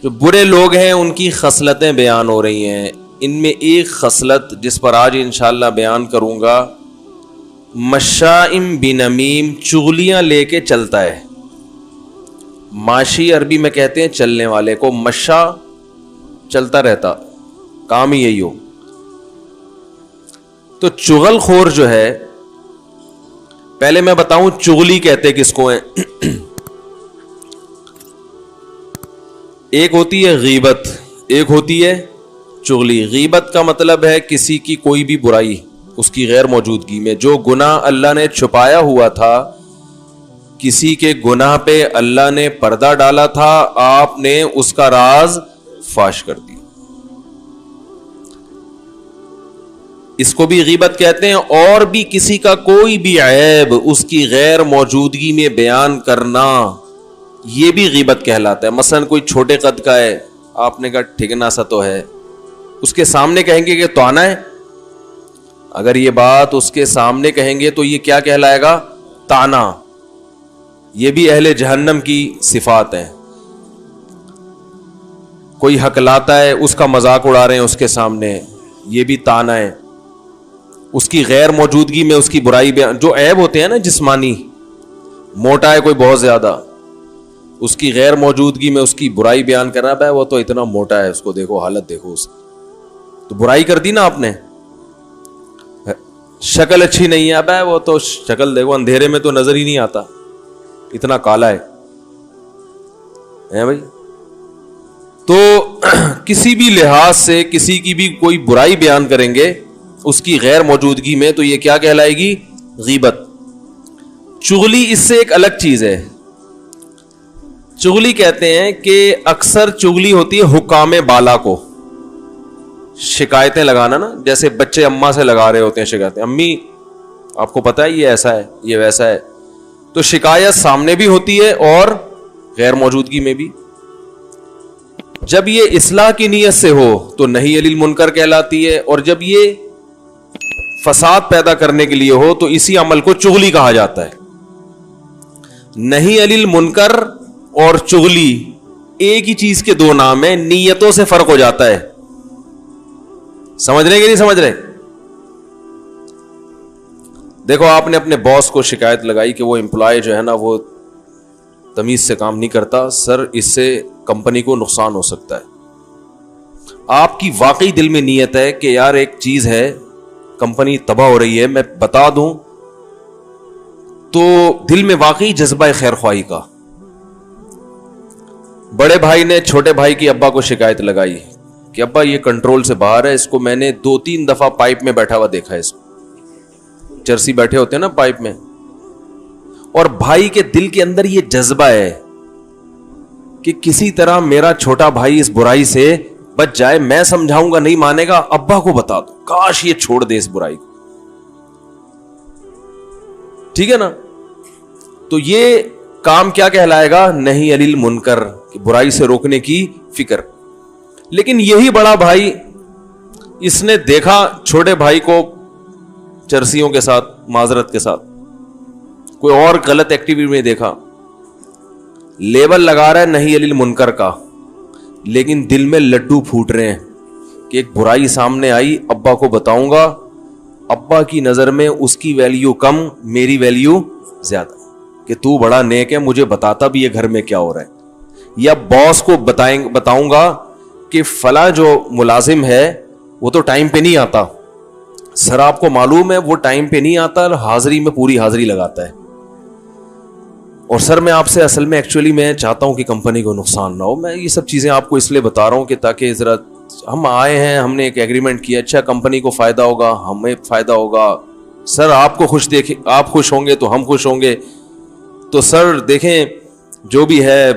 جو برے لوگ ہیں ان کی خصلتیں بیان ہو رہی ہیں. ان میں ایک خصلت جس پر آج انشاءاللہ بیان کروں گا، مشائم بنمیم، چغلیاں لے کے چلتا ہے. ماشی عربی میں کہتے ہیں چلنے والے کو، مشا چلتا رہتا، کام ہی یہی ہو. تو چغل خور جو ہے، پہلے میں بتاؤں چغلی کہتے کس کو ہیں. ایک ہوتی ہے غیبت، ایک ہوتی ہے چغلی. غیبت کا مطلب ہے کسی کی کوئی بھی برائی اس کی غیر موجودگی میں. جو گناہ اللہ نے چھپایا ہوا تھا، کسی کے گناہ پہ اللہ نے پردہ ڈالا تھا، آپ نے اس کا راز فاش کر دیا، اس کو بھی غیبت کہتے ہیں. اور بھی کسی کا کوئی بھی عیب اس کی غیر موجودگی میں بیان کرنا، یہ بھی غیبت کہلاتا ہے. مثلا کوئی چھوٹے قد کا ہے، آپ نے کہا ٹھگنا سا تو ہے، اس کے سامنے کہیں گے کہ تونا ہے. اگر یہ بات اس کے سامنے کہیں گے تو یہ کیا کہلائے گا؟ تانا. یہ بھی اہل جہنم کی صفات ہیں. کوئی ہکلاتا ہے، اس کا مذاق اڑا رہے ہیں اس کے سامنے، یہ بھی تانا ہے. اس کی غیر موجودگی میں اس کی برائی بیان، جو عیب ہوتے ہیں نا جسمانی، موٹا ہے کوئی بہت زیادہ، اس کی غیر موجودگی میں اس کی برائی بیان کرنا، بھائی وہ تو اتنا موٹا ہے، اس کو دیکھو، حالت دیکھو اس کی، تو برائی کر دی نا آپ نے. شکل اچھی نہیں ہے، بھائی وہ تو شکل دیکھو، اندھیرے میں تو نظر ہی نہیں آتا، اتنا کالا ہے بھائی. تو کسی بھی لحاظ سے کسی کی بھی کوئی برائی بیان کریں گے اس کی غیر موجودگی میں، تو یہ کیا کہلائے گی؟ غیبت. چغلی اس سے ایک الگ چیز ہے. چغلی کہتے ہیں کہ اکثر چغلی ہوتی ہے حکام بالا کو شکایتیں لگانا نا، جیسے بچے اماں سے لگا رہے ہوتے ہیں شکایتیں، امی آپ کو پتا ہے یہ ایسا ہے، یہ ویسا ہے. تو شکایت سامنے بھی ہوتی ہے اور غیر موجودگی میں بھی. جب یہ اصلاح کی نیت سے ہو تو نہی علی المنکر کہلاتی ہے، اور جب یہ فساد پیدا کرنے کے لیے ہو تو اسی عمل کو چغلی کہا جاتا ہے. نہی علی المنکر اور چغلی ایک ہی چیز کے دو نام ہیں، نیتوں سے فرق ہو جاتا ہے. سمجھ رہے کہ نہیں سمجھ رہے؟ دیکھو، آپ نے اپنے باس کو شکایت لگائی کہ وہ امپلائی جو ہے نا وہ تمیز سے کام نہیں کرتا، سر اس سے کمپنی کو نقصان ہو سکتا ہے. آپ کی واقعی دل میں نیت ہے کہ یار ایک چیز ہے، کمپنی تباہ ہو رہی ہے، میں بتا دوں، تو دل میں واقعی جذبہ خیر خواہی کا. بڑے بھائی نے چھوٹے بھائی کی ابا کو شکایت لگائی کہ ابا یہ کنٹرول سے باہر ہے، اس کو میں نے 2-3 دفعہ پائپ میں بیٹھا ہوا دیکھا ہے، اس کو چرسی بیٹھے ہوتے ہیں نا پائپ میں. اور بھائی کے دل کے اندر یہ جذبہ ہے کہ کسی طرح میرا چھوٹا بھائی اس برائی سے بچ جائے. میں سمجھاؤں گا نہیں مانے گا، ابا کو بتا دو، کاش یہ چھوڑ دے اس برائی کو. ٹھیک ہے نا؟ تو یہ کام کیا کہلائے گا؟ نہی علی المنکر، برائی سے روکنے کی فکر. لیکن یہی بڑا بھائی، اس نے دیکھا چھوٹے بھائی کو چرسیوں کے ساتھ، معذرت کے ساتھ کوئی اور غلط ایکٹیویٹی میں دیکھا، لیبل لگا رہا ہے نہی علی المنکر کا، لیکن دل میں لڈو پھوٹ رہے ہیں کہ ایک برائی سامنے آئی، ابا کو بتاؤں گا، ابا کی نظر میں اس کی ویلیو کم، میری ویلیو زیادہ، کہ تو بڑا نیک ہے، مجھے بتاتا بھی یہ گھر میں کیا ہو رہا ہے. یا باس کو بتاؤں گا کہ فلاں جو ملازم ہے وہ تو ٹائم پہ نہیں آتا، سر آپ کو معلوم ہے وہ ٹائم پہ نہیں آتا، حاضری میں پوری حاضری لگاتا ہے، اور سر میں آپ سے اصل میں ایکچولی میں چاہتا ہوں کہ کمپنی کو نقصان نہ ہو. میں یہ سب چیزیں آپ کو اس لیے بتا رہا ہوں کہ تاکہ ذرا ہم آئے ہیں، ہم نے ایک ایگریمنٹ کیا، اچھا کمپنی کو فائدہ ہوگا، ہمیں فائدہ ہوگا، سر آپ کو خوش دیکھیں، آپ خوش ہوں گے تو ہم خوش ہوں گے. تو سر دیکھیں جو بھی ہے،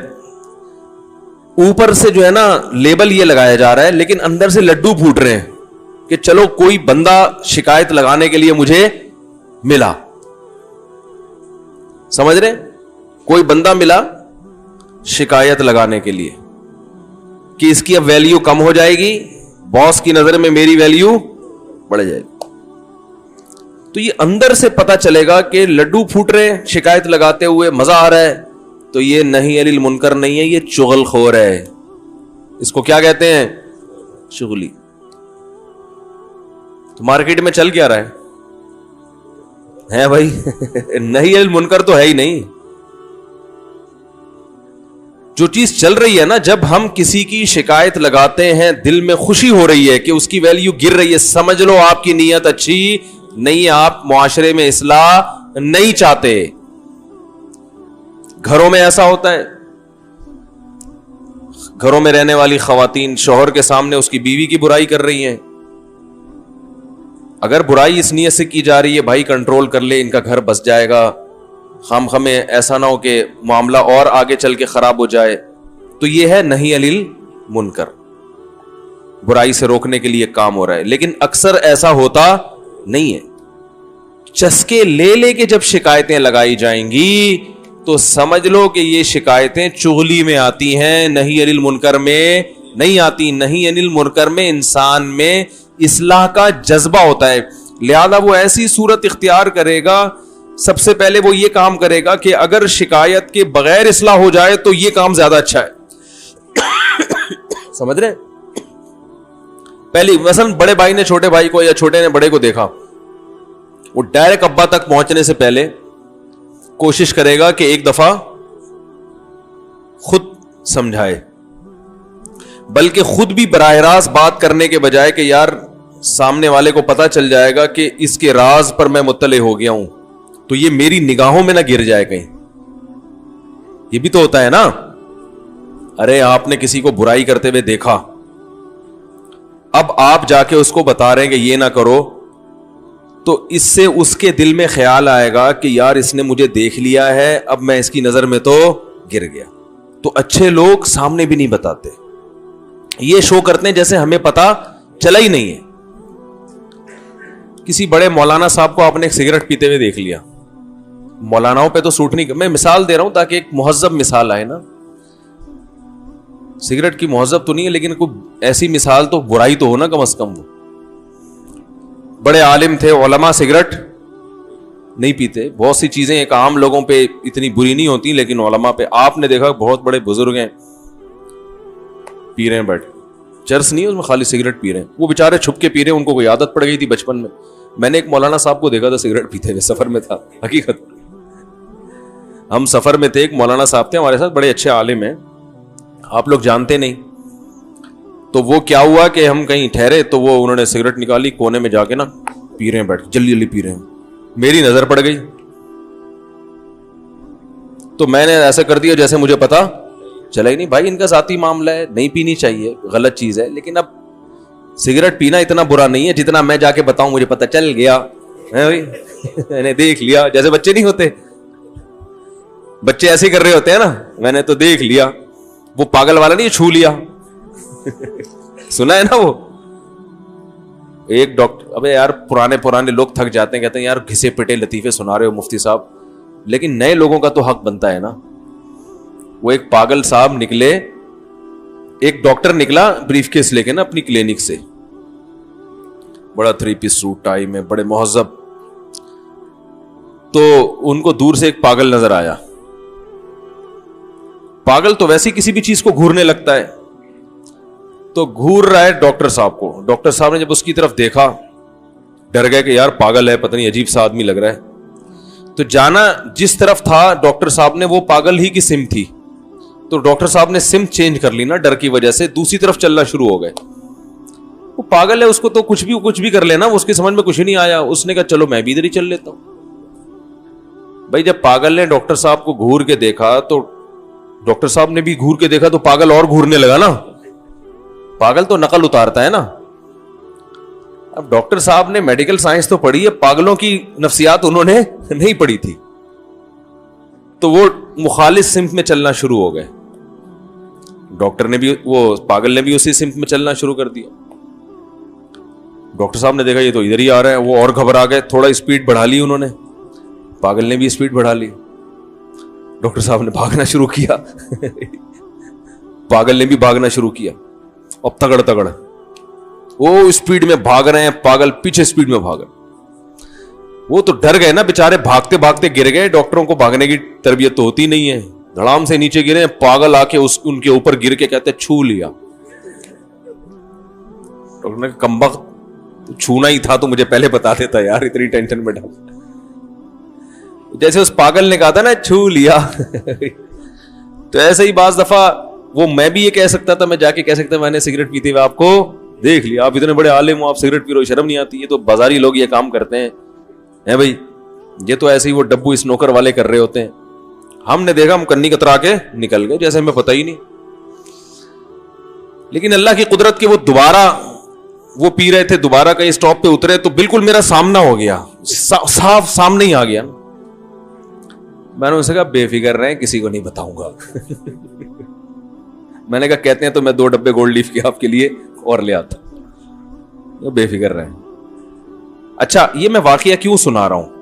اوپر سے جو ہے نا لیبل یہ لگایا جا رہا ہے، لیکن اندر سے لڈو پھوٹ رہے ہیں کہ چلو کوئی بندہ شکایت لگانے کے لیے مجھے ملا. سمجھ رہے؟ کوئی بندہ ملا شکایت لگانے کے لیے کہ اس کی اب ویلیو کم ہو جائے گی، باس کی نظر میں میری ویلیو بڑھ جائے گی. تو یہ اندر سے پتا چلے گا کہ لڈو پھوٹ رہے ہیں شکایت لگاتے ہوئے، مزہ آ رہا ہے. تو یہ نہی عن المنکر نہیں ہے, یہ چغل خور ہے. اس کو کیا کہتے ہیں؟ چغلی. تو مارکیٹ میں چل کیا رہا ہے بھائی؟ نہی عن المنکر تو ہے ہی نہیں. جو چیز چل رہی ہے نا, جب ہم کسی کی شکایت لگاتے ہیں, دل میں خوشی ہو رہی ہے کہ اس کی ویلیو گر رہی ہے, سمجھ لو آپ کی نیت اچھی نہیں ہے, آپ معاشرے میں اصلاح نہیں چاہتے. گھروں میں ایسا ہوتا ہے, گھروں میں رہنے والی خواتین شوہر کے سامنے اس کی بیوی کی برائی کر رہی ہیں. اگر برائی اس نیت سے کی جا رہی ہے بھائی کنٹرول کر لے, ان کا گھر بس جائے گا, خام ایسا نہ ہو کہ معاملہ اور آگے چل کے خراب ہو جائے, تو یہ ہے نہی عن المنکر, برائی سے روکنے کے لیے کام ہو رہا ہے. لیکن اکثر ایسا ہوتا نہیں ہے. چسکے لے لے کے جب شکایتیں لگائی جائیں گی تو سمجھ لو کہ یہ شکایتیں چغلی میں آتی ہیں, نہی عن المنکر میں نہیں آتی. نہی عن المنکر میں انسان میں اصلاح کا جذبہ ہوتا ہے, لہذا وہ ایسی صورت اختیار کرے گا, سب سے پہلے وہ یہ کام کرے گا کہ اگر شکایت کے بغیر اصلاح ہو جائے تو یہ کام زیادہ اچھا ہے. سمجھ رہے؟ پہلی مثلا بڑے بھائی نے چھوٹے بھائی کو یا چھوٹے نے بڑے کو دیکھا, وہ ڈائریکٹ ابا تک پہنچنے سے پہلے کوشش کرے گا کہ ایک دفعہ خود سمجھائے, بلکہ خود بھی براہ راست بات کرنے کے بجائے کہ یار سامنے والے کو پتا چل جائے گا کہ اس کے راز پر میں مطلع ہو گیا ہوں, تو یہ میری نگاہوں میں نہ گر جائے کہیں. یہ بھی تو ہوتا ہے نا. ارے آپ نے کسی کو برائی کرتے ہوئے دیکھا, اب آپ جا کے اس کو بتا رہے ہیں کہ یہ نہ کرو, تو اس سے اس کے دل میں خیال آئے گا کہ یار اس نے مجھے دیکھ لیا ہے, اب میں اس کی نظر میں تو گر گیا. تو اچھے لوگ سامنے بھی نہیں بتاتے, یہ شو کرتے ہیں جیسے ہمیں پتا چلا ہی نہیں ہے. کسی بڑے مولانا صاحب کو آپ نے ایک سگریٹ پیتے ہوئے دیکھ لیا, مولاناؤں پہ تو سوٹ نہیں, میں مثال دے رہا ہوں تاکہ ایک مہذب مثال آئے نا. سگریٹ کی مہذب تو نہیں ہے, لیکن کوئی ایسی مثال تو برائی تو ہو نا کم از کم. وہ بڑے عالم تھے, علماء سگریٹ نہیں پیتے. بہت سی چیزیں ایک عام لوگوں پہ اتنی بری نہیں ہوتی, لیکن علماء پہ آپ نے دیکھا بہت بڑے بزرگ ہیں پی رہے ہیں بیٹھ, چرس نہیں ہے اس میں, خالی سگریٹ پی رہے ہیں. وہ بےچارے چھپ کے پی رہے ہیں, ان کو کوئی عادت پڑ گئی تھی بچپن میں. میں نے ایک مولانا صاحب کو دیکھا تھا سگریٹ پیتے ہوئے, سفر میں تھا, حقیقت ہم سفر میں تھے, ایک مولانا صاحب تھے ہمارے ساتھ, بڑے اچھے عالم ہیں, آپ لوگ جانتے نہیں. تو وہ کیا ہوا کہ ہم کہیں ٹھہرے, تو وہ انہوں نے سگریٹ نکالی, کونے میں جا کے نا پی رہے ہیں بیٹھ, جلدی جلدی پی رہے ہیں. میری نظر پڑ گئی تو میں نے ایسا کر دیا جیسے مجھے پتا چلا ہی نہیں. بھائی ان کا ذاتی معاملہ ہے, نہیں پینی چاہیے, غلط چیز ہے, لیکن اب سگریٹ پینا اتنا برا نہیں ہے جتنا میں جا کے بتاؤں مجھے پتا چل گیا بھائی, میں نے دیکھ لیا. جیسے بچے نہیں ہوتے, بچے ایسے کر رہے ہوتے ہیں نا, میں نے تو دیکھ لیا. وہ پاگل والا نہیں, چھو لیا. سنا ہے نا وہ ایک ڈاکٹر, ابے یار پرانے لوگ تھک جاتے ہیں, کہتے ہیں یار گھسے پٹے لطیفے سنا رہے ہو مفتی صاحب, لیکن نئے لوگوں کا تو حق بنتا ہے نا. وہ ایک پاگل صاحب نکلے, ایک ڈاکٹر نکلا بریف کیس لے کے نا اپنی کلینک سے, بڑا 3 پیس سوٹ ٹائی میں, بڑے مہذب. تو ان کو دور سے ایک پاگل نظر آیا. پاگل تو ویسے کسی بھی چیز کو گھورنے لگتا ہے, تو گھور رہا ہے ڈاکٹر صاحب کو. ڈاکٹر صاحب نے جب اس کی طرف دیکھا ڈر گئے کہ یار پاگل ہے, پتہ نہیں عجیب سا آدمی لگ رہا ہے. تو جانا جس طرف تھا ڈاکٹر صاحب نے, وہ پاگل ہی کی سمت تھی, تو ڈاکٹر صاحب نے سمت چینج کر لی نا ڈر کی وجہ سے, دوسری طرف چلنا شروع ہو گئے. وہ پاگل ہے, اس کو تو کچھ بھی کر لینا, اس کی سمجھ میں کچھ نہیں آیا. اس نے کہا چلو میں بھی ادھر ہی چل لیتا ہوں. بھائی جب پاگل نے ڈاکٹر صاحب کو گھور کے دیکھا تو ڈاکٹر صاحب نے بھی گھور کے دیکھا, تو پاگل اور گھورنے لگا نا. پاگل تو نقل اتارتا ہے نا. اب ڈاکٹر صاحب نے میڈیکل سائنس تو پڑھی ہے, پاگلوں کی نفسیات انہوں نے نہیں پڑھی تھی, تو وہ مخالف سمت میں چلنا شروع ہو گئے. ڈاکٹر نے بھی, وہ پاگل نے بھی اسی سمت میں چلنا شروع کر دیا. ڈاکٹر صاحب نے دیکھا یہ تو ادھر ہی آ رہا ہے, وہ اور گھبرا گئے, تھوڑا اسپیڈ بڑھا لی انہوں نے, پاگل نے بھی اسپیڈ بڑھا لی. ڈاکٹر صاحب نے بھاگنا شروع کیا, پاگل نے بھی بھاگنا شروع کیا. اب تگڑ وہ اسپیڈ میں بھاگ رہے ہیں, پاگل پیچھے اسپیڈ میں بھاگ رہے. وہ تو ڈر گئے نا بیچارے, بھاگتے بھاگتے گر گئے. ڈاکٹروں کو بھاگنے کی تربیت تو ہوتی نہیں ہے, دھڑام سے نیچے گرے, پاگل آ کے ان کے اوپر گر کے کہتے چھو لیا. ڈاکٹر نے کہا کمبخت چھونا ہی تھا تو مجھے پہلے بتا دیتا یار, اتنی ٹینشن میں ڈال. جیسے اس پاگل نے کہا تھا نا چھو لیا. تو ایسے ہی بعض دفعہ وہ میں بھی یہ کہہ سکتا تھا, میں جا کے کہہ سکتا میں نے سگریٹ پیتے ہوئے آپ کو دیکھ لیا, آپ اتنے بڑے عالم ہو, آپ سگریٹ پی رہے ہو, شرم نہیں آتی؟ یہ تو بازاری لوگ یہ کام کرتے ہیں بھائی, یہ تو ایسے ہی وہ ڈبو اسنوکر والے کر رہے ہوتے ہیں. ہم نے دیکھا, ہم کنی کترا کے نکل گئے جیسے ہمیں پتہ ہی نہیں. لیکن اللہ کی قدرت کے وہ دوبارہ وہ پی رہے تھے, دوبارہ کہیں اسٹاپ پہ اترے تو بالکل میرا سامنا ہو گیا, صاف سامنے ہی آ گیا. میں نے ان سے کہا بے فکر رہے, کسی کو نہیں بتاؤں گا. میں نے کہا کہتے ہیں تو میں 2 ڈبے گولڈ لیف کے آپ کے لیے اور لے آتا, بے فکر رہے. اچھا, یہ میں واقعہ کیوں سنا رہا ہوں؟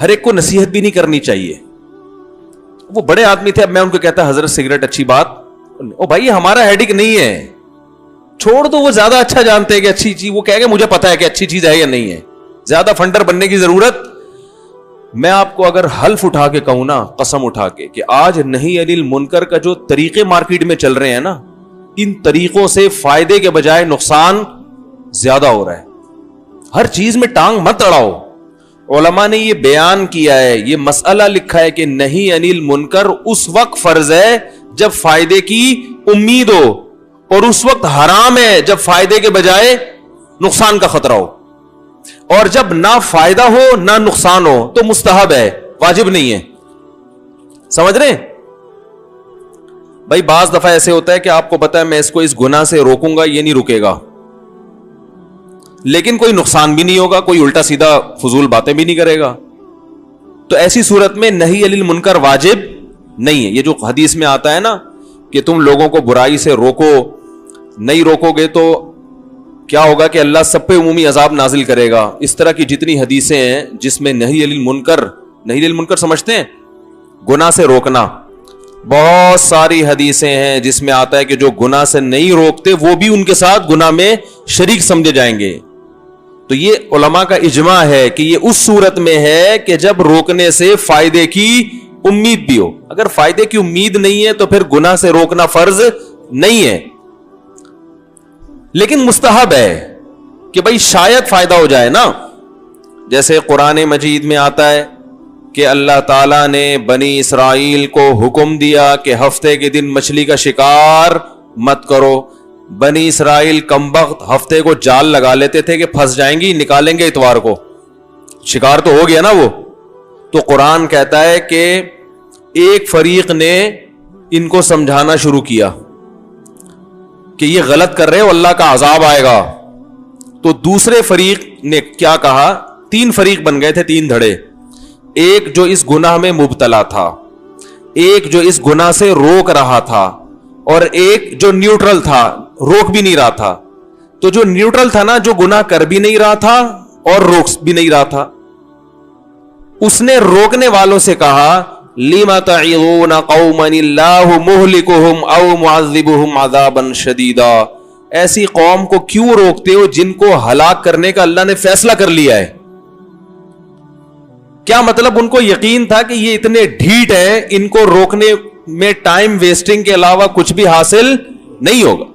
ہر ایک کو نصیحت بھی نہیں کرنی چاہیے. وہ بڑے آدمی تھے, اب میں ان کو کہتا حضرت سگریٹ اچھی بات, او بھائی ہمارا ہیڈک نہیں ہے, چھوڑ دو, وہ زیادہ اچھا جانتے ہیں کہ اچھی چیز, وہ کہہ کہ مجھے پتا ہے کہ اچھی چیز ہے یا نہیں ہے, زیادہ فنڈر بننے کی ضرورت. میں آپ کو اگر حلف اٹھا کے کہوں نا, قسم اٹھا کے, کہ آج نہی عن المنکر کا جو طریقے مارکیٹ میں چل رہے ہیں نا, ان طریقوں سے فائدے کے بجائے نقصان زیادہ ہو رہا ہے. ہر چیز میں ٹانگ مت اڑاؤ. علماء نے یہ بیان کیا ہے, یہ مسئلہ لکھا ہے کہ نہی عن المنکر اس وقت فرض ہے جب فائدے کی امید ہو, اور اس وقت حرام ہے جب فائدے کے بجائے نقصان کا خطرہ ہو. اور جب نہ فائدہ ہو نہ نقصان ہو تو مستحب ہے, واجب نہیں ہے. سمجھ رہے ہیں بھائی؟ بعض دفعہ ایسے ہوتا ہے کہ آپ کو پتا ہے میں اس کو اس گناہ سے روکوں گا, یہ نہیں رکے گا, لیکن کوئی نقصان بھی نہیں ہوگا, کوئی الٹا سیدھا فضول باتیں بھی نہیں کرے گا. تو ایسی صورت میں نہی عن المنکر واجب نہیں ہے. یہ جو حدیث میں آتا ہے نا کہ تم لوگوں کو برائی سے روکو, نہیں روکو گے تو کیا ہوگا کہ اللہ سب پہ عمومی عذاب نازل کرے گا. اس طرح کی جتنی حدیثیں ہیں جس میں نہی عن المنکر, نہی عن المنکر سمجھتے ہیں گناہ سے روکنا, بہت ساری حدیثیں ہیں جس میں آتا ہے کہ جو گناہ سے نہیں روکتے وہ بھی ان کے ساتھ گناہ میں شریک سمجھے جائیں گے. تو یہ علماء کا اجماع ہے کہ یہ اس صورت میں ہے کہ جب روکنے سے فائدے کی امید بھی ہو. اگر فائدے کی امید نہیں ہے تو پھر گناہ سے روکنا فرض نہیں ہے, لیکن مستحب ہے کہ بھائی شاید فائدہ ہو جائے نا. جیسے قرآن مجید میں آتا ہے کہ اللہ تعالیٰ نے بنی اسرائیل کو حکم دیا کہ ہفتے کے دن مچھلی کا شکار مت کرو. بنی اسرائیل کمبخت ہفتے کو جال لگا لیتے تھے کہ پھنس جائیں گی, نکالیں گے اتوار کو, شکار تو ہو گیا نا وہ. تو قرآن کہتا ہے کہ ایک فریق نے ان کو سمجھانا شروع کیا کہ یہ غلط کر رہے ہو, اللہ کا عذاب آئے گا. تو دوسرے فریق نے کیا کہا, 3 فریق بن گئے تھے, 3 دھڑے. ایک جو اس گناہ میں مبتلا تھا, ایک جو اس گناہ سے روک رہا تھا, اور ایک جو نیوٹرل تھا, روک بھی نہیں رہا تھا. تو جو نیوٹرل تھا نا, جو گناہ کر بھی نہیں رہا تھا اور روک بھی نہیں رہا تھا, اس نے روکنے والوں سے کہا لِمَ تَعِظُونَ قَوْمًا اللَّهُ مُهْلِكُهُمْ أَوْ مُعَذِّبُهُمْ عَذَابًا شَدِيدًا. ایسی قوم کو کیوں روکتے ہو جن کو ہلاک کرنے کا اللہ نے فیصلہ کر لیا ہے. کیا مطلب؟ ان کو یقین تھا کہ یہ اتنے ڈھیٹ ہیں, ان کو روکنے میں ٹائم ویسٹنگ کے علاوہ کچھ بھی حاصل نہیں ہوگا,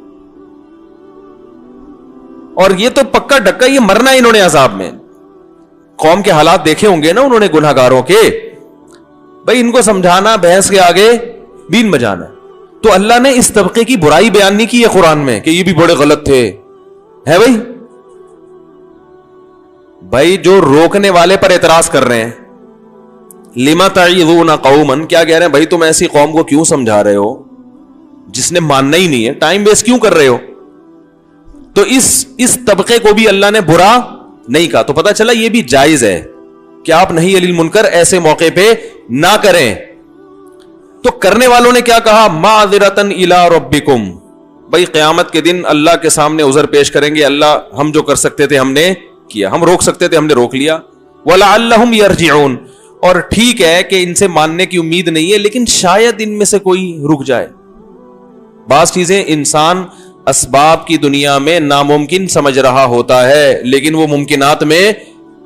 اور یہ تو پکا ڈکا یہ مرنا انہوں نے عذاب میں. قوم کے حالات دیکھے ہوں گے نا انہوں نے گناہگاروں کے, بھائی ان کو سمجھانا, بحث کے آگے بین بجانا. تو اللہ نے اس طبقے کی برائی بیان نہیں کی ہے قرآن میں کہ یہ بھی بڑے غلط تھے, ہے بھائی جو روکنے والے پر اعتراض کر رہے ہیں, لِمَ تَعِظُونَ قَوْمًا, کیا کہہ رہے ہیں بھائی تم ایسی قوم کو کیوں سمجھا رہے ہو جس نے ماننا ہی نہیں ہے, ٹائم ویسٹ کیوں کر رہے ہو. تو اس طبقے کو بھی اللہ نے برا نہیں کہا. تو پتہ چلا یہ بھی جائز ہے کہ آپ نہی عن المنکر ایسے موقع پہ نہ کریں. تو کرنے والوں نے کیا کہا, مَعْذِرَةً إِلَىٰ رَبِّكُمْ, بھائی قیامت کے دن اللہ کے سامنے عذر پیش کریں گے, اللہ ہم جو کر سکتے تھے ہم نے کیا, ہم روک سکتے تھے ہم نے روک لیا. وَلَعَلَّهُمْ يَرْجِعُونَ, اور ٹھیک ہے کہ ان سے ماننے کی امید نہیں ہے, لیکن شاید ان میں سے کوئی رک جائے. بعض چیزیں انسان اسباب کی دنیا میں ناممکن سمجھ رہا ہوتا ہے, لیکن وہ ممکنات میں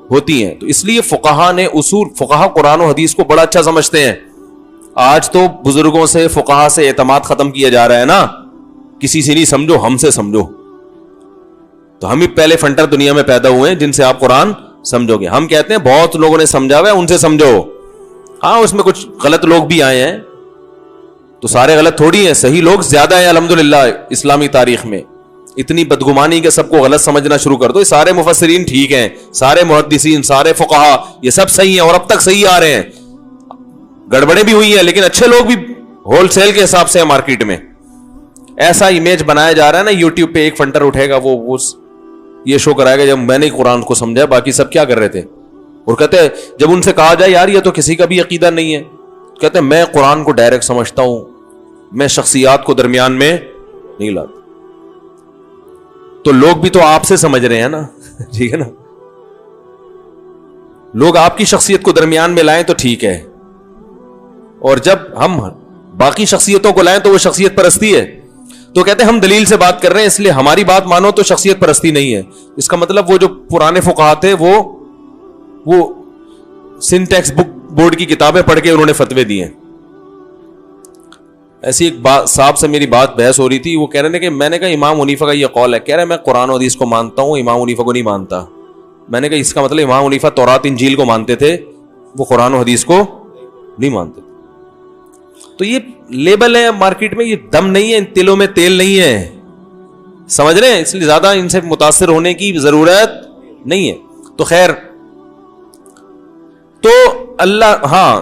ہوتی ہیں. تو اس لیے فقہا نے اصول, فقہا قرآن و حدیث کو بڑا اچھا سمجھتے ہیں. آج تو بزرگوں سے فقہا سے اعتماد ختم کیا جا رہا ہے نا, کسی سے نہیں سمجھو, ہم سے سمجھو. تو ہم ہی پہلے فنٹر دنیا میں پیدا ہوئے ہیں جن سے آپ قرآن سمجھو گے. ہم کہتے ہیں بہت لوگوں نے سمجھا ہوا ہے, ان سے سمجھو. ہاں اس میں کچھ غلط لوگ بھی آئے ہیں, تو سارے غلط تھوڑی ہیں, صحیح لوگ زیادہ ہیں الحمدللہ. اسلامی تاریخ میں اتنی بدگمانی کہ سب کو غلط سمجھنا شروع کر دو. یہ سارے مفسرین ٹھیک ہیں, سارے محدثین, سارے فقہا, یہ سب صحیح ہیں اور اب تک صحیح آ رہے ہیں. گڑبڑیں بھی ہوئی ہیں لیکن اچھے لوگ بھی ہول سیل کے حساب سے مارکیٹ میں. ایسا امیج بنایا جا رہا ہے نا, یوٹیوب پہ ایک فنٹر اٹھے گا, وہ یہ شو کرائے گا جب میں نے قرآن کو سمجھا, باقی سب کیا کر رہے تھے. اور کہتے ہیں جب ان سے کہا جائے یار یہ تو کسی کا بھی عقیدہ نہیں ہے, کہتے ہیں میں قرآن کو ڈائریکٹ سمجھتا ہوں, میں شخصیات کو درمیان میں نہیں لاتا. تو لوگ بھی تو آپ سے سمجھ رہے ہیں نا, ٹھیک ہے نا. لوگ آپ کی شخصیت کو درمیان میں لائیں تو ٹھیک ہے, اور جب ہم باقی شخصیتوں کو لائیں تو وہ شخصیت پرستی ہے. تو کہتے ہیں ہم دلیل سے بات کر رہے ہیں اس لیے ہماری بات مانو تو شخصیت پرستی نہیں ہے. اس کا مطلب وہ جو پرانے فقہا تھے وہ سنٹیکس بک بورڈ کی کتابیں پڑھ کے انہوں نے فتوے دیے. ایسی ایک صاحب سے میری بات بحث ہو رہی تھی, وہ کہہ رہے ہیں کہ میں نے کہا امام حنیفہ کا یہ قول ہے, کہہ رہے میں قرآن و حدیث کو مانتا ہوں, امام حنیفہ کو نہیں مانتا. میں نے کہا اس کا مطلب امام حنیفہ تورات انجیل کو مانتے تھے, وہ قرآن و حدیث کو نہیں مانتے. تو یہ لیبل ہے مارکیٹ میں, یہ دم نہیں ہے, ان تلوں میں تیل نہیں ہے, سمجھ رہے ہیں, اس لیے زیادہ ان سے متاثر ہونے کی ضرورت نہیں ہے. تو خیر, تو اللہ, ہاں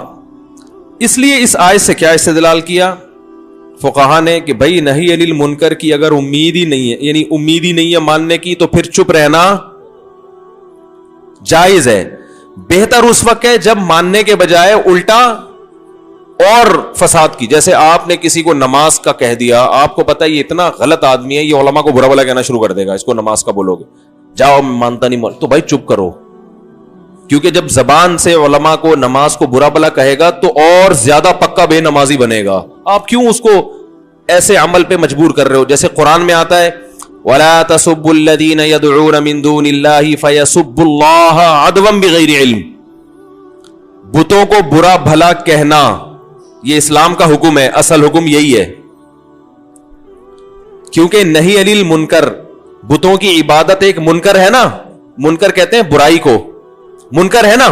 اس لیے اس آیت سے کیا استدلال کیا فقہا نے کہ بھائی نہی عن المنکر کی اگر امید ہی نہیں ہے, یعنی امید ہی نہیں ہے ماننے کی, تو پھر چپ رہنا جائز ہے. بہتر اس وقت ہے جب ماننے کے بجائے الٹا اور فساد کی. جیسے آپ نے کسی کو نماز کا کہہ دیا, آپ کو پتا ہے یہ اتنا غلط آدمی ہے, یہ علماء کو برا بھلا کہنا شروع کر دے گا, اس کو نماز کا بولو گے, جاؤ مانتا نہیں, تو بھائی چپ کرو. کیونکہ جب زبان سے علماء کو نماز کو برا بھلا کہے گا تو اور زیادہ پکا بے نمازی بنے گا. آپ کیوں اس کو ایسے عمل پہ مجبور کر رہے ہو؟ جیسے قرآن میں آتا ہے وَلَا تَسُبُّوا الَّذِينَ يَدْعُونَ مِن دُونِ اللَّهِ فَيَسُبُّوا اللَّهَ عَدْوًا بِغَيْرِ عِلْمٍ. بتوں کو برا بھلا کہنا یہ اسلام کا حکم ہے, اصل حکم یہی ہے. کیونکہ نہی عن المنکر, بتوں کی عبادت ایک منکر ہے نا, منکر کہتے ہیں برائی کو, منکر ہے نا.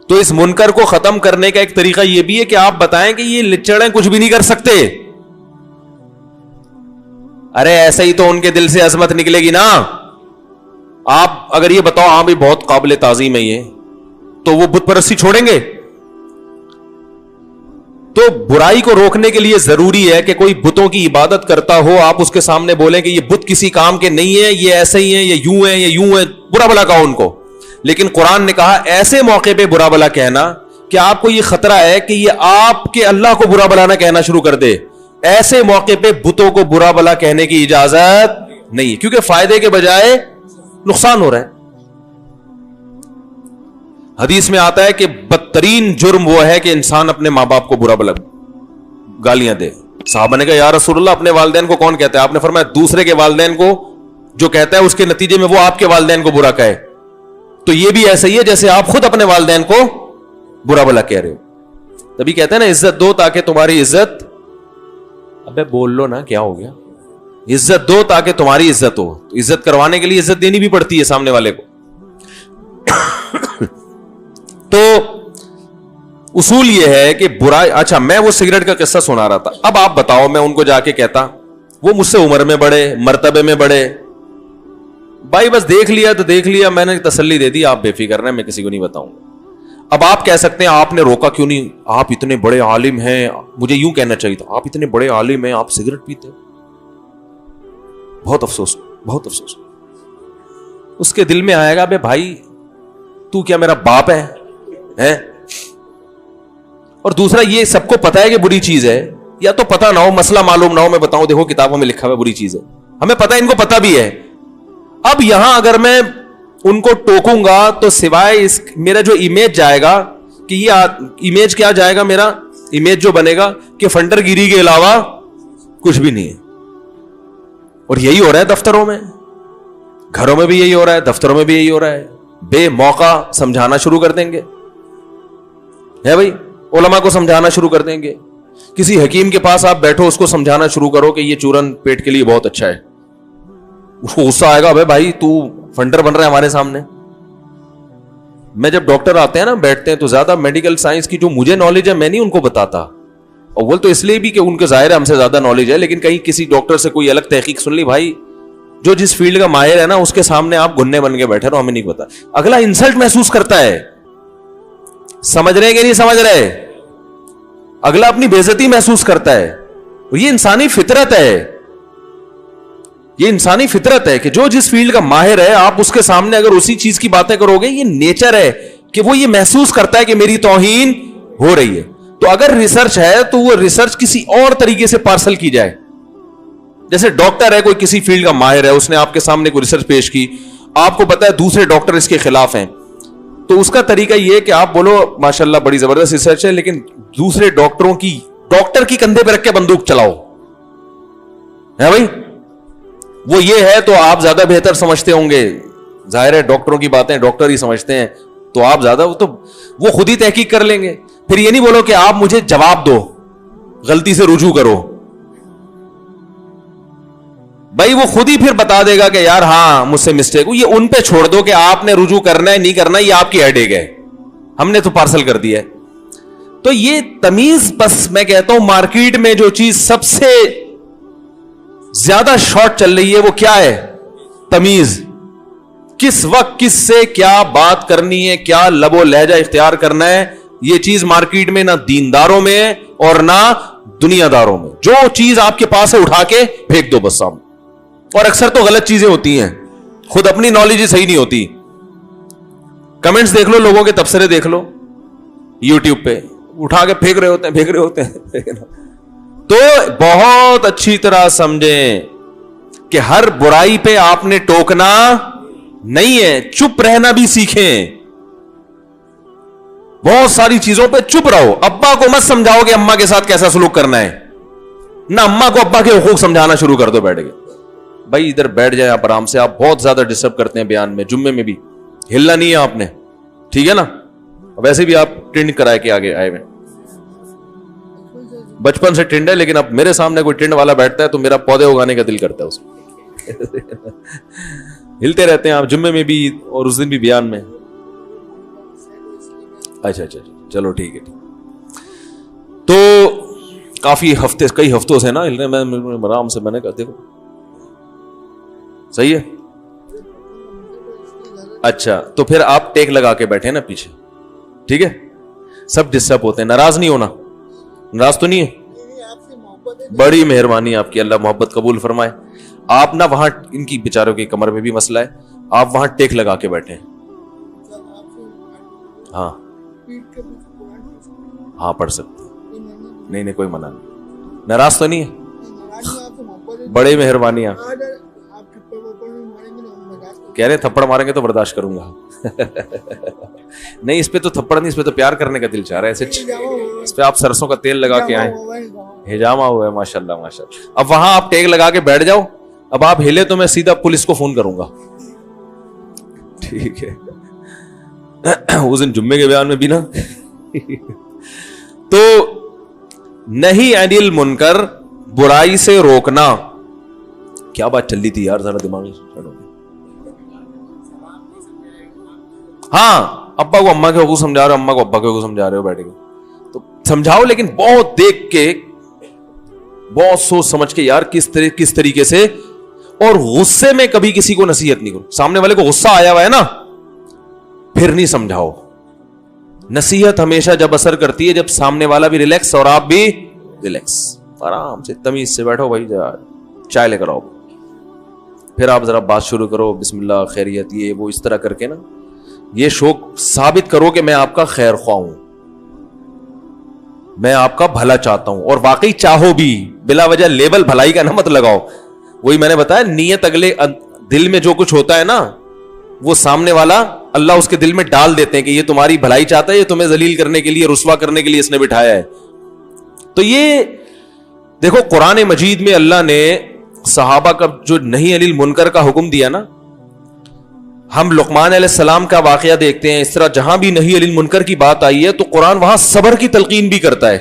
تو اس منکر کو ختم کرنے کا ایک طریقہ یہ بھی ہے کہ آپ بتائیں کہ یہ لچڑیں کچھ بھی نہیں کر سکتے. ارے ایسا ہی تو ان کے دل سے عظمت نکلے گی نا. آپ اگر یہ بتاؤ ہاں بھی بہت قابل تعظیم ہے یہ, تو وہ بت پرستی چھوڑیں گے؟ تو برائی کو روکنے کے لیے ضروری ہے کہ کوئی بتوں کی عبادت کرتا ہو, آپ اس کے سامنے بولیں کہ یہ بت کسی کام کے نہیں ہے, یہ ایسے ہی ہیں, یہ یوں ہیں, یہ یوں ہیں, برا بھلا کہو ان کو. لیکن قرآن نے کہا ایسے موقع پہ برا بھلا کہنا کہ آپ کو یہ خطرہ ہے کہ یہ آپ کے اللہ کو برا بھلا نہ کہنا شروع کر دے, ایسے موقع پہ بتوں کو برا بھلا کہنے کی اجازت نہیں, کیونکہ فائدے کے بجائے نقصان ہو رہا ہے. حدیث میں آتا ہے کہ بدترین جرم وہ ہے کہ انسان اپنے ماں باپ کو برا بھلا گالیاں دے. صحابہ نے کہا یا رسول اللہ اپنے والدین کو کون کہتا ہے؟ آپ نے فرمایا دوسرے کے والدین کو جو کہتا ہے اس کے نتیجے میں وہ آپ کے والدین کو برا کہے. تو یہ بھی ایسا ہی ہے جیسے آپ خود اپنے والدین کو برا بھلا کہہ رہے ہو. تبھی کہتے ہیں نا عزت دو تاکہ تمہاری عزت, ابے بول لو نا کیا ہو گیا, عزت دو تاکہ تمہاری عزت ہو. تو عزت کروانے کے لیے عزت دینی بھی پڑتی ہے سامنے والے کو. تو اصول یہ ہے کہ برائی, اچھا میں وہ سگریٹ کا قصہ سنا رہا تھا, اب آپ بتاؤ میں ان کو جا کے کہتا, وہ مجھ سے عمر میں بڑے, مرتبے میں بڑے, بھائی بس دیکھ لیا تو دیکھ لیا, میں نے تسلی دے دی, آپ بے فکر رہیں, میں کسی کو نہیں بتاؤں گا. اب آپ کہہ سکتے ہیں آپ نے روکا کیوں نہیں, آپ اتنے بڑے عالم ہیں, مجھے یوں کہنا چاہیے تھا, آپ اتنے بڑے عالم ہیں, آپ سگریٹ پیتے, بہت افسوس, بہت افسوس. اس کے دل میں آئے گا بے بھائی تو کیا میرا باپ ہے؟ اور دوسرا یہ سب کو پتا ہے کہ بری چیز ہے, یا تو پتا نہ ہو, مسئلہ معلوم نہ ہو, میں بتاؤں دیکھو کتابوں میں لکھا ہوا بری چیز ہے, ہمیں پتا ہے, ان کو پتا بھی ہے. اب یہاں اگر میں ان کو ٹوکوں گا تو سوائے اس میرا جو امیج جائے گا, کہ یہ امیج کیا جائے گا, میرا امیج جو بنے گا کہ فنڈر گیری کے علاوہ کچھ بھی نہیں ہے. اور یہی ہو رہا ہے دفتروں میں, گھروں میں بھی یہی ہو رہا ہے, دفتروں میں بھی یہی ہو رہا ہے. بے موقع سمجھانا شروع کر دیں گے, ہے بھائی علماء کو سمجھانا شروع کر دیں گے. کسی حکیم کے پاس آپ بیٹھو, اس کو سمجھانا شروع کرو کہ یہ چورن پیٹ کے لیے بہت اچھا ہے, اس کو غصہ آئے گا, ابے بھائی تو فنڈر بن رہا ہے ہمارے سامنے. میں جب ڈاکٹر آتے ہیں نا بیٹھتے ہیں تو زیادہ میڈیکل سائنس کی جو مجھے نالج ہے میں نہیں ان کو بتاتا, اول تو اس لیے بھی کہ ان کے ظاہر ہے ہم سے زیادہ نالج ہے, لیکن کہیں کسی ڈاکٹر سے کوئی الگ تحقیق سن لی, بھائی جو جس فیلڈ کا ماہر ہے نا اس کے سامنے آپ گھننے بن کے بیٹھے رہو, ہمیں نہیں پتا. اگلا انسلٹ محسوس کرتا ہے, سمجھ رہے کہ نہیں سمجھ رہے, اگلا اپنی بے عزتی محسوس کرتا ہے. یہ انسانی فطرت ہے, یہ انسانی فطرت ہے کہ جو جس فیلڈ کا ماہر ہے آپ اس کے سامنے اگر اسی چیز کی باتیں کرو گے, یہ نیچر ہے کہ وہ یہ محسوس کرتا ہے کہ میری توہین ہو رہی ہے. تو اگر ریسرچ ہے تو وہ ریسرچ کسی اور طریقے سے پارسل کی جائے. جیسے ڈاکٹر ہے, کوئی کسی فیلڈ کا ماہر ہے, اس نے آپ کے سامنے کوئی ریسرچ پیش کی, آپ کو پتا ہے دوسرے ڈاکٹر اس کے خلاف ہیں, تو اس کا طریقہ یہ کہ آپ بولو ماشاءاللہ بڑی زبردست ریسرچ ہے, لیکن دوسرے ڈاکٹروں کی ڈاکٹر کی کندھے پہ رکھ کے بندوق چلاؤ ہے بھائی, وہ یہ ہے تو آپ زیادہ بہتر سمجھتے ہوں گے. ظاہر ہے ڈاکٹروں کی باتیں ڈاکٹر ہی سمجھتے ہیں, تو آپ زیادہ وہ خود ہی تحقیق کر لیں گے. پھر یہ نہیں بولو کہ آپ مجھے جواب دو, غلطی سے رجوع کرو, بھائی وہ خود ہی پھر بتا دے گا کہ یار ہاں مجھ سے مسٹیک ہو. یہ ان پہ چھوڑ دو کہ آپ نے رجوع کرنا ہے نہیں کرنا, یہ آپ کی ہیڈیک ہے, ہم نے تو پارسل کر دیا ہے. تو یہ تمیز, بس میں کہتا ہوں مارکیٹ میں جو چیز سب سے زیادہ شارٹ چل رہی ہے وہ کیا ہے؟ تمیز. کس وقت کس سے کیا بات کرنی ہے, کیا لب و لہجہ اختیار کرنا ہے, یہ چیز مارکیٹ میں نہ دینداروں میں ہے اور نہ دنیا داروں میں. جو چیز آپ کے پاس ہے اٹھا کے پھینک دو بس سامنے, اور اکثر تو غلط چیزیں ہوتی ہیں, خود اپنی نالج ہی صحیح نہیں ہوتی. کمنٹس دیکھ لو, لوگوں کے تبصرے دیکھ لو یوٹیوب پہ, اٹھا کے پھینک رہے ہوتے ہیں. تو بہت اچھی طرح سمجھیں کہ ہر برائی پہ آپ نے ٹوکنا نہیں ہے, چپ رہنا بھی سیکھیں. بہت ساری چیزوں پہ چپ رہو. ابا کو مت سمجھاؤ کہ اماں کے ساتھ کیسا سلوک کرنا ہے, نہ اماں کو ابا کے حقوق سمجھانا شروع کر دو بیٹھ کے. بھائی ادھر بیٹھ جائیں آپ آرام سے, آپ بہت زیادہ ڈسٹرب کرتے ہیں بیان میں. جمعے میں بھی ہلنا نہیں ہے آپ نے, ٹھیک ہے نا, ویسے بھی آپ ٹنڈ کرائے کے آگے آئے ہوئے, بچپن سے ٹنڈ ہے, لیکن اب میرے سامنے کوئی ٹنڈ والا بیٹھتا ہے تو میرا پودے اگانے کا دل کرتا ہے اس میں. ہلتے رہتے ہیں آپ جمعے میں بھی اور اس دن بھی بیان میں. اچھا چلو ٹھیک ہے. تو کافی ہفتے, کئی ہفتوں سے نا ہل رہے, میں آرام سے, میں نے کہا دیکھو صحیح ہے. اچھا تو پھر آپ ٹیک لگا کے بیٹھے نا پیچھے, ٹھیک ہے. سب ڈسٹرب ہوتے ہیں, ناراض نہیں ہونا, ناراض تو نہیں ہے, بڑی مہربانی آپ کی, اللہ محبت قبول فرمائے. آپ نا وہاں ان کی بیچاروں کی کمر میں بھی مسئلہ ہے, آپ وہاں ٹیک لگا کے بیٹھے ہیں. ہاں پڑھ سکتے ہیں, نہیں کوئی منع نہیں, ناراض تو نہیں ہے, بڑی مہربانی. آپ کہہ رہے تھپڑ ماریں گے تو برداشت کروں گا. نہیں اس پہ تو تھپڑ نہیں, اس پہ تو پیار کرنے کا دل چاہ رہا ہے. اس پہ آپ سرسوں کا تیل لگا کے آئیں, ہجامہ ہوا ہے ماشاءاللہ ماشاءاللہ. اب وہاں آپ ٹیک لگا کے بیٹھ جاؤ, اب آپ ہلے تو میں سیدھا پولیس کو فون کروں گا, ٹھیک ہے. اس دن جمعے کے بیان میں بھی نا تو نہیں عن المنکر, برائی سے روکنا. کیا بات چل رہی تھی یار, ذرا دماغ. ہاں ابا کو اماں کے حقوق سمجھا رہے ہو, اماں کو ابا کے حقوق سمجھا رہے ہو, بیٹھے گے تو سمجھاؤ, لیکن بہت دیکھ کے, بہت سوچ سمجھ کے یار, کس طریقے سے. اور غصے میں کبھی کسی کو نصیحت نہیں کرو. سامنے والے کو غصہ آیا ہوا ہے نا, پھر نہیں سمجھاؤ. نصیحت ہمیشہ جب اثر کرتی ہے جب سامنے والا بھی ریلیکس اور آپ بھی ریلیکس, آرام سے تمیز سے بیٹھو. بھائی چائے لے کر آؤ, پھر آپ ذرا بات شروع کرو, بسم اللہ خیریت, یہ وہ اس طرح کر کے نا یہ شوق ثابت کرو کہ میں آپ کا خیر خواہ ہوں, میں آپ کا بھلا چاہتا ہوں. اور واقعی چاہو بھی, بلا وجہ لیبل بھلائی کا نہ مت لگاؤ. وہی میں نے بتایا, نیت اگلے دل میں جو کچھ ہوتا ہے نا وہ سامنے والا اللہ اس کے دل میں ڈال دیتے ہیں کہ یہ تمہاری بھلائی چاہتا ہے, یہ تمہیں ذلیل کرنے کے لیے, رسوا کرنے کے لیے اس نے بٹھایا ہے. تو یہ دیکھو قرآن مجید میں اللہ نے صحابہ کا جو نہیں عن المنکر کا حکم دیا نا, ہم لقمان علیہ السلام کا واقعہ دیکھتے ہیں، اس طرح جہاں بھی نہی عن المنکر کی بات آئی ہے تو قرآن وہاں صبر کی تلقین بھی کرتا ہے.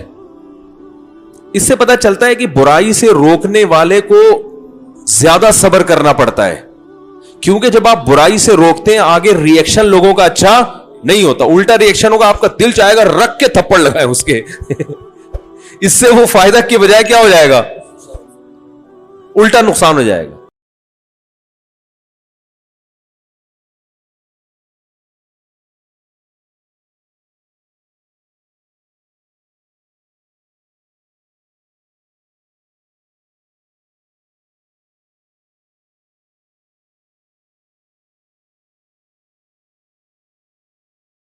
اس سے پتہ چلتا ہے کہ برائی سے روکنے والے کو زیادہ صبر کرنا پڑتا ہے، کیونکہ جب آپ برائی سے روکتے ہیں آگے ری ایکشن لوگوں کا اچھا نہیں ہوتا، الٹا ری ایکشن ہوگا، آپ کا دل چاہے گا رکھ کے تھپڑ لگائے اس کے اس سے وہ فائدہ کی بجائے کیا ہو جائے گا، الٹا نقصان ہو جائے گا.